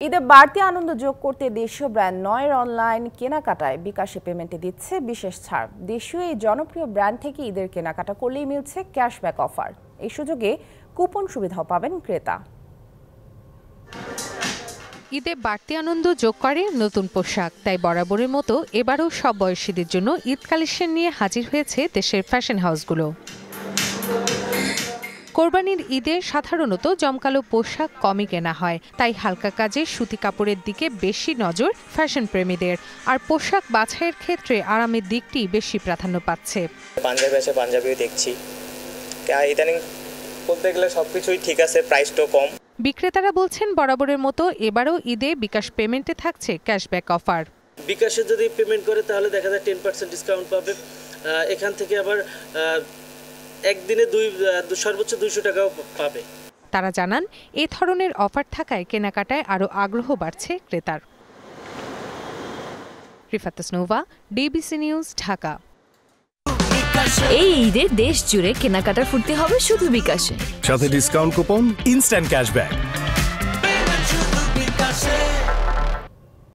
ঈদে বাড়তি আনন্দ যোগ করতে দেশীয় ব্র্যান্ড নয়ের অনলাইন কেনাকাটায় বিকাশে পেমেন্টে দিচ্ছে বিশেষ ছাড়। দেশীয় এই জনপ্রিয় ব্র্যান্ড থেকে ঈদের কেনাকাটা করলেই মিলছে ক্যাশব্যাক অফার। এই সুযোগে কুপন সুবিধাও পাবেন ক্রেতা। ঈদে বাড়তি আনন্দ যোগ করে নতুন পোশাক, তাই বরাবরের মতো এবারও সব বয়সীদের জন্য ঈদ কালেকশন নিয়ে হাজির হয়েছে দেশের ফ্যাশন হাউসগুলো। কোরবানির ঈদে সাধারণত জমকালো পোশাক কমই কেনা হয়, তাই হালকা কাজের সুতি কাপড়ের দিকে বেশি নজর ফ্যাশন প্রেমীদের। আর পোশাক বাছাইয়ের ক্ষেত্রে আরামের দিকটি বেশি প্রাধান্য পাচ্ছে। পাঞ্জাবি আছে, পাঞ্জাবিও দেখছি। ইদানিং বলতে গেলে সবকিছুই ঠিক আছে, প্রাইসটাও কম। বিক্রেতারা বলছেন বরাবরের মতো এবারও ঈদে বিকাশ পেমেন্টে থাকছে ক্যাশব্যাক অফার। বিকাশে যদি পেমেন্ট করে তাহলে দেখা যায় 10% ডিসকাউন্ট পাবে। এখান থেকে আবার একদিনে সর্বোচ্চ 200 টাকাও পাবে। তারা জানান এ ধরনের অফার থাকায় কেনাকাটায় আরও আগ্রহ বাড়ছে ক্রেতার। Rifat Nova, DBC news, Dhaka. এই ঈদে দেশ জুড়ে কেনাকাটার ফুর্তি হবে শুধু বিকাশে, সাথে ডিসকাউন্ট কুপন, ইনস্ট্যান্ট ক্যাশব্যাক।